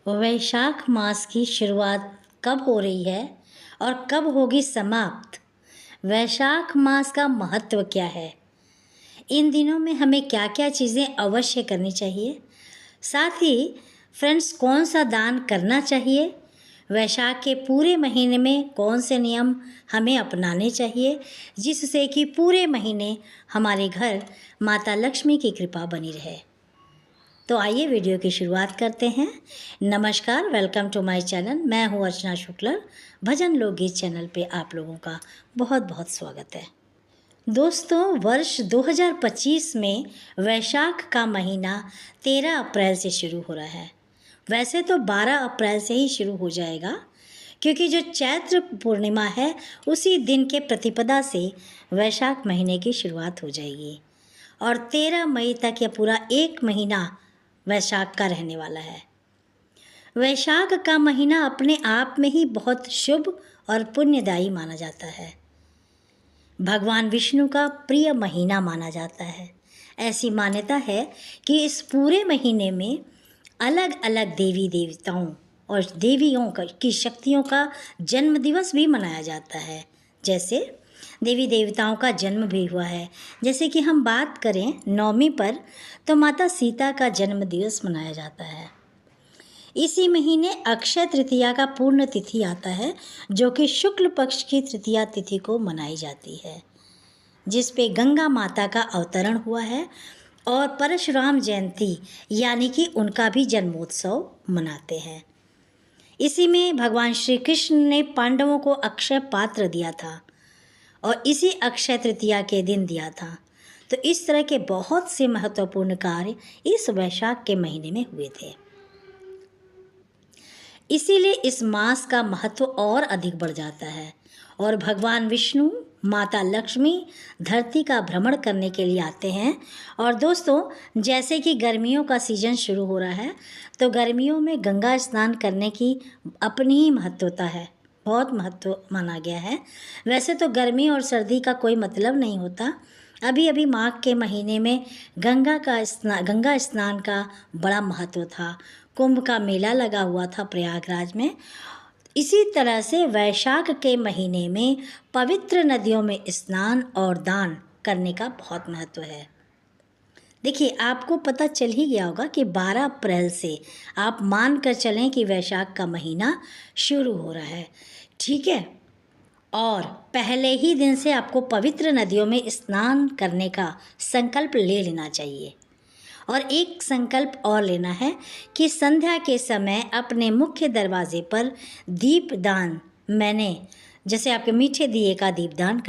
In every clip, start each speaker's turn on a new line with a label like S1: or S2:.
S1: वैशाख मास की शुरुआत कब हो रही है और कब होगी समाप्त? वैशाख मास का महत्व क्या है? इन दिनों में हमें क्या-क्या चीज़ें अवश्य करनी चाहिए? साथ ही फ्रेंड्स कौन सा दान करना चाहिए? वैशाख के पूरे महीने में कौन से नियम हमें अपनाने चाहिए जिससे कि पूरे महीने हमारे घर माता लक्ष्मी की कृपा बनी रहे? तो आइए वीडियो की शुरुआत करते हैं। नमस्कार, वेलकम टू माय चैनल। मैं हूँ अर्चना शुक्ला। भजन लोकगीत चैनल पे आप लोगों का बहुत बहुत स्वागत है। दोस्तों, वर्ष 2025 में वैशाख का महीना 13 अप्रैल से शुरू हो रहा है। वैसे तो 12 अप्रैल से ही शुरू हो जाएगा, क्योंकि जो चैत्र पूर्णिमा है उसी दिन के प्रतिपदा से वैशाख महीने की शुरुआत हो जाएगी और 13 मई तक यह पूरा एक महीना वैशाख का रहने वाला है। वैशाख का महीना अपने आप में ही बहुत शुभ और पुण्यदायी माना जाता है। भगवान विष्णु का प्रिय महीना माना जाता है। ऐसी मान्यता है कि इस पूरे महीने में अलग अलग देवी देवताओं और देवियों की शक्तियों का जन्म दिवस भी मनाया जाता है। जैसे देवी देवताओं का जन्म भी हुआ है। जैसे कि हम बात करें नवमी पर, तो माता सीता का जन्म दिवस मनाया जाता है। इसी महीने अक्षय तृतीया का पूर्ण तिथि आता है, जो कि शुक्ल पक्ष की तृतीया तिथि को मनाई जाती है, जिस पे गंगा माता का अवतरण हुआ है और परशुराम जयंती यानी कि उनका भी जन्मोत्सव मनाते हैं। इसी में भगवान श्री कृष्ण ने पांडवों को अक्षय पात्र दिया था और इसी अक्षय तृतीया के दिन दिया था। तो इस तरह के बहुत से महत्वपूर्ण कार्य इस वैशाख के महीने में हुए थे। इसीलिए इस मास का महत्व और अधिक बढ़ जाता है और भगवान विष्णु, माता लक्ष्मी धरती का भ्रमण करने के लिए आते हैं। और दोस्तों, जैसे कि गर्मियों का सीजन शुरू हो रहा है, तो गर्मियों में गंगा स्नान करने की अपनी ही महत्वता है, बहुत महत्व माना गया है। वैसे तो गर्मी और सर्दी का कोई मतलब नहीं होता। अभी अभी माघ के महीने में गंगा स्नान का बड़ा महत्व था। कुंभ का मेला लगा हुआ था प्रयागराज में। इसी तरह से वैशाख के महीने में पवित्र नदियों में स्नान और दान करने का बहुत महत्व है। देखिए, आपको पता चल ही गया होगा कि 12 अप्रैल से आप मान कर चलें कि वैशाख का महीना शुरू हो रहा है, ठीक है। और पहले ही दिन से आपको पवित्र नदियों में स्नान करने का संकल्प ले लेना चाहिए। और एक संकल्प और लेना है कि संध्या के समय अपने मुख्य दरवाजे पर दीपदान, जैसे आपके मीठे दिए का दीपदान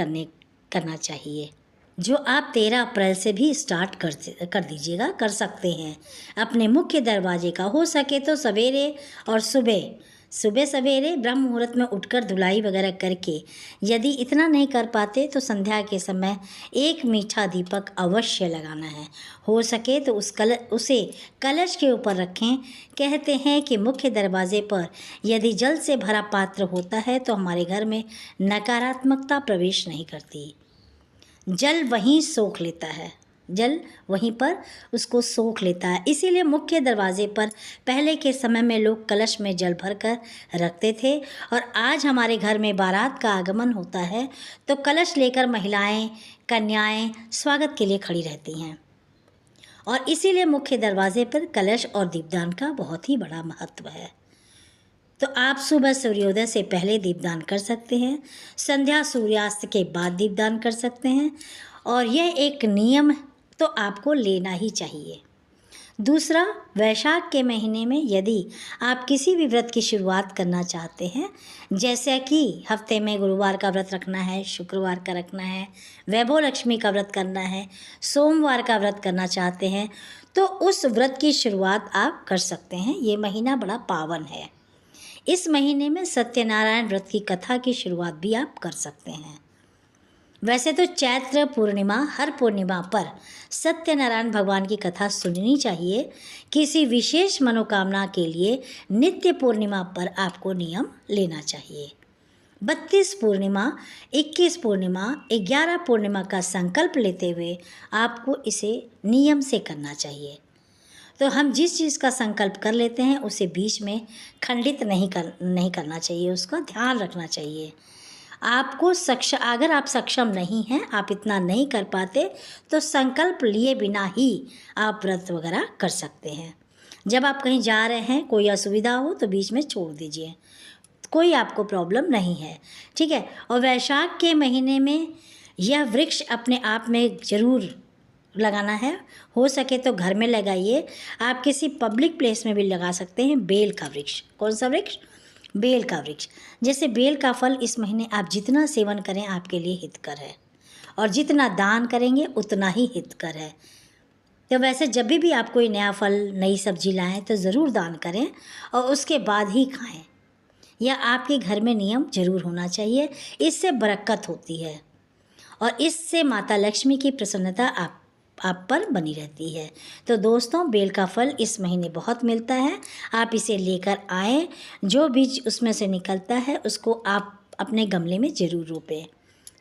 S1: करना चाहिए, जो आप 13 अप्रैल से भी स्टार्ट कर दीजिएगा, कर सकते हैं। अपने मुख्य दरवाजे का हो सके तो सवेरे और सुबह सवेरे ब्रह्म मुहूर्त में उठकर धुलाई वगैरह करके, यदि इतना नहीं कर पाते तो संध्या के समय एक मीठा दीपक अवश्य लगाना है। हो सके तो उसे कलश के ऊपर रखें। कहते हैं कि मुख्य दरवाजे पर यदि जल से भरा पात्र होता है तो हमारे घर में नकारात्मकता प्रवेश नहीं करती। जल वहीं सोख लेता है, जल वहीं पर उसको सोख लेता है। इसीलिए मुख्य दरवाजे पर पहले के समय में लोग कलश में जल भर कर रखते थे। और आज हमारे घर में बारात का आगमन होता है तो कलश लेकर महिलाएं, कन्याएं स्वागत के लिए खड़ी रहती हैं। और इसीलिए मुख्य दरवाजे पर कलश और दीपदान का बहुत ही बड़ा महत्व है। तो आप सुबह सूर्योदय से पहले दीपदान कर सकते हैं, संध्या सूर्यास्त के बाद दीपदान कर सकते हैं, और यह एक नियम तो आपको लेना ही चाहिए। दूसरा, वैशाख के महीने में यदि आप किसी भी व्रत की शुरुआत करना चाहते हैं, जैसे कि हफ्ते में गुरुवार का व्रत रखना है, शुक्रवार का रखना है, वैभव लक्ष्मी का व्रत करना है, सोमवार का व्रत करना चाहते हैं, तो उस व्रत की शुरुआत आप कर सकते हैं। ये महीना बड़ा पावन है। इस महीने में सत्यनारायण व्रत की कथा की शुरुआत भी आप कर सकते हैं। वैसे तो चैत्र पूर्णिमा, हर पूर्णिमा पर सत्यनारायण भगवान की कथा सुननी चाहिए। किसी विशेष मनोकामना के लिए नित्य पूर्णिमा पर आपको नियम लेना चाहिए। 32 पूर्णिमा, 21 पूर्णिमा, 11 पूर्णिमा का संकल्प लेते हुए आपको इसे नियम से करना चाहिए। तो हम जिस चीज़ का संकल्प कर लेते हैं उसे बीच में खंडित नहीं करना चाहिए, उसका ध्यान रखना चाहिए। अगर आप सक्षम नहीं हैं, आप इतना नहीं कर पाते, तो संकल्प लिए बिना ही आप व्रत वगैरह कर सकते हैं। जब आप कहीं जा रहे हैं, कोई असुविधा हो तो बीच में छोड़ दीजिए, कोई आपको प्रॉब्लम नहीं है, ठीक है। और वैशाख के महीने में यह वृक्ष अपने आप में ज़रूर लगाना है, हो सके तो घर में लगाइए। आप किसी पब्लिक प्लेस में भी लगा सकते हैं। बेल का वृक्ष, कौन सा वृक्ष? बेल का वृक्ष। जैसे बेल का फल इस महीने आप जितना सेवन करें आपके लिए हितकर है, और जितना दान करेंगे उतना ही हितकर है। तो वैसे जब भी आप कोई नया फल, नई सब्जी लाएं तो ज़रूर दान करें और उसके बाद ही खाएं। यह आपके घर में नियम जरूर होना चाहिए। इससे बरकत होती है और इससे माता लक्ष्मी की प्रसन्नता आप पर बनी रहती है। तो दोस्तों, बेल का फल इस महीने बहुत मिलता है, आप इसे लेकर आएँ। जो बीज उसमें से निकलता है उसको आप अपने गमले में ज़रूर रोपें।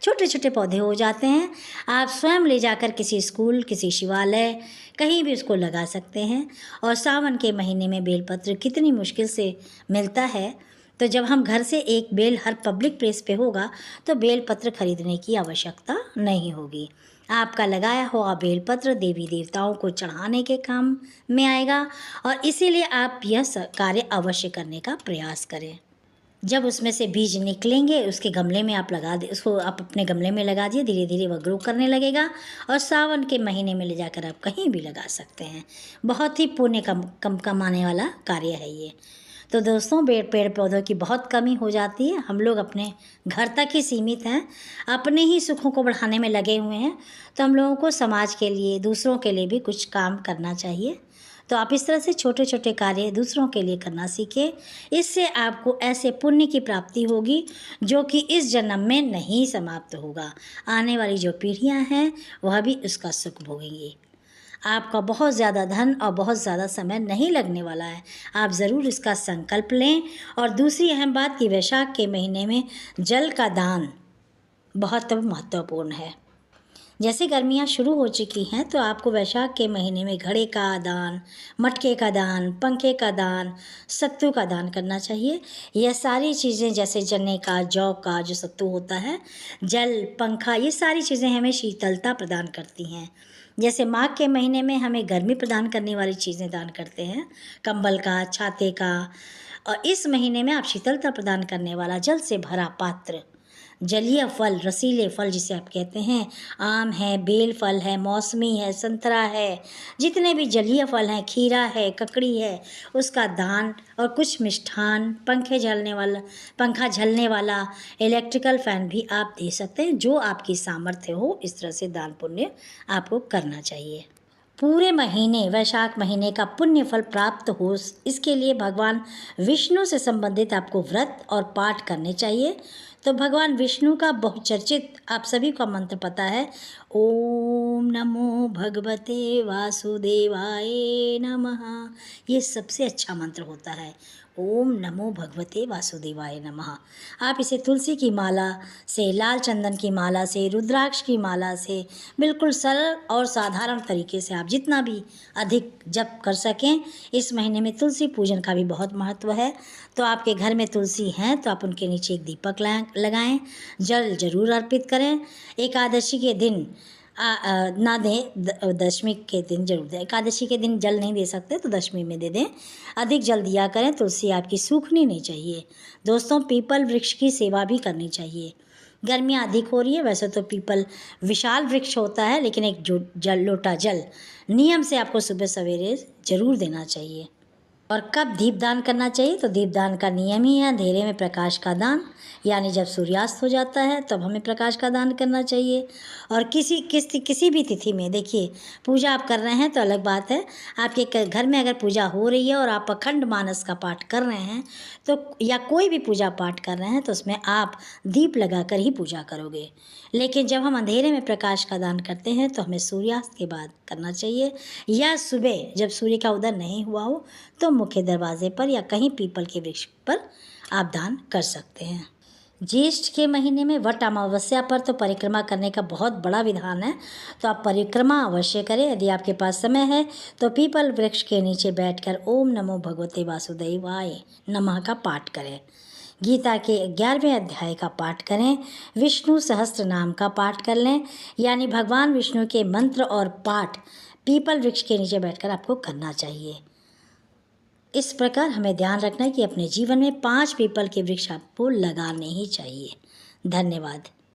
S1: छोटे छोटे पौधे हो जाते हैं, आप स्वयं ले जाकर किसी स्कूल, किसी शिवालय, कहीं भी उसको लगा सकते हैं। और सावन के महीने में बेलपत्र कितनी मुश्किल से मिलता है, तो जब हम घर से एक बेल हर पब्लिक प्लेस पे होगा तो बेलपत्र खरीदने की आवश्यकता नहीं होगी। आपका लगाया हुआ बेलपत्र देवी देवताओं को चढ़ाने के काम में आएगा, और इसीलिए आप यह कार्य अवश्य करने का प्रयास करें। जब उसमें से बीज निकलेंगे, उसके गमले में आप लगा दे, उसको आप अपने गमले में लगा दिए, धीरे धीरे वह ग्रो करने लगेगा और सावन के महीने में ले जाकर आप कहीं भी लगा सकते हैं। बहुत ही पुण्य कम कमाने वाला कार्य है ये। तो दोस्तों, पेड़ पौधों की बहुत कमी हो जाती है, हम लोग अपने घर तक ही सीमित हैं, अपने ही सुखों को बढ़ाने में लगे हुए हैं। तो हम लोगों को समाज के लिए, दूसरों के लिए भी कुछ काम करना चाहिए। तो आप इस तरह से छोटे छोटे कार्य दूसरों के लिए करना सीखें। इससे आपको ऐसे पुण्य की प्राप्ति होगी जो कि इस जन्म में नहीं समाप्त होगा। आने वाली जो पीढ़ियां हैं वह भी उसका सुख भोगेंगी। आपका बहुत ज़्यादा धन और बहुत ज़्यादा समय नहीं लगने वाला है, आप ज़रूर इसका संकल्प लें। और दूसरी अहम बात कि वैशाख के महीने में जल का दान बहुत महत्वपूर्ण है। जैसे गर्मियाँ शुरू हो चुकी हैं तो आपको वैशाख के महीने में घड़े का दान, मटके का दान, पंखे का दान, सत्तू का दान करना चाहिए। यह सारी चीज़ें, जैसे चने का, जौ का जो सत्तू होता है, जल, पंखा, ये सारी चीज़ें हमें शीतलता प्रदान करती हैं। जैसे माघ के महीने में हमें गर्मी प्रदान करने वाली चीज़ें दान करते हैं, कंबल का, छाते का। और इस महीने में आप शीतलता प्रदान करने वाला जल से भरा पात्र, जलीय फल, रसीले फल जिसे आप कहते हैं, आम है, बेल फल है, मौसमी है, संतरा है, जितने भी जलीय फल हैं, खीरा है, ककड़ी है, उसका दान। और कुछ मिष्ठान, पंखा झलने वाला इलेक्ट्रिकल फ़ैन भी आप दे सकते हैं। जो आपकी सामर्थ्य हो, इस तरह से दान पुण्य आपको करना चाहिए। पूरे महीने, वैशाख महीने का पुण्य फल प्राप्त हो, इसके लिए भगवान विष्णु से संबंधित आपको व्रत और पाठ करने चाहिए। तो भगवान विष्णु का बहुचर्चित, आप सभी को मंत्र पता है, ओम नमो भगवते वासुदेवाय नमः। ये सबसे अच्छा मंत्र होता है, ओम नमो भगवते वासुदेवाय नमः। आप इसे तुलसी की माला से, लाल चंदन की माला से, रुद्राक्ष की माला से, बिल्कुल सरल और साधारण तरीके से आप जितना भी अधिक जप कर सकें। इस महीने में तुलसी पूजन का भी बहुत महत्व है। तो आपके घर में तुलसी हैं तो आप उनके नीचे एक दीपक लगाएं, जल जरूर अर्पित करें। एकादशी के दिन ना दें, दशमी के दिन जरूर दें। एकादशी के दिन जल नहीं दे सकते तो दशमी में दे दें, अधिक जल दिया करें। तुलसी आपकी सूखनी नहीं चाहिए। दोस्तों, पीपल वृक्ष की सेवा भी करनी चाहिए। गर्मियाँ अधिक हो रही है, वैसे तो पीपल विशाल वृक्ष होता है, लेकिन एक लोटा जल नियम से आपको सुबह सवेरे जरूर देना चाहिए। और कब दीपदान करना चाहिए? तो दीपदान का नियम ही है अंधेरे में प्रकाश का दान, यानी जब सूर्यास्त हो जाता है तब हमें प्रकाश का दान करना चाहिए। और किसी भी तिथि में, देखिए, पूजा आप कर रहे हैं तो अलग बात है, आपके घर में अगर पूजा हो रही है और आप अखंड मानस का पाठ कर रहे हैं तो, या कोई भी पूजा पाठ कर रहे हैं तो उसमें आप दीप लगाकर ही पूजा करोगे। लेकिन जब हम अंधेरे में प्रकाश का दान करते हैं तो हमें सूर्यास्त के बाद करना चाहिए, या सुबह जब सूर्य का उदय नहीं हुआ हो तो मुख्य दरवाजे पर या कहीं पीपल के वृक्ष पर आप दान कर सकते हैं। ज्येष्ठ के महीने में वट अमावस्या पर तो परिक्रमा करने का बहुत बड़ा विधान है, तो आप परिक्रमा अवश्य करें। यदि आपके पास समय है तो पीपल वृक्ष के नीचे बैठकर ओम नमो भगवते वासुदेवाय नमः का पाठ करें। गीता के 11वें अध्याय का पाठ करें। विष्णु सहस्त्र नाम का पाठ कर लें, यानी भगवान विष्णु के मंत्र और पाठ पीपल वृक्ष के नीचे बैठकर आपको करना चाहिए। इस प्रकार हमें ध्यान रखना है कि अपने जीवन में 5 पीपल के वृक्ष आपको लगाने ही चाहिए। धन्यवाद।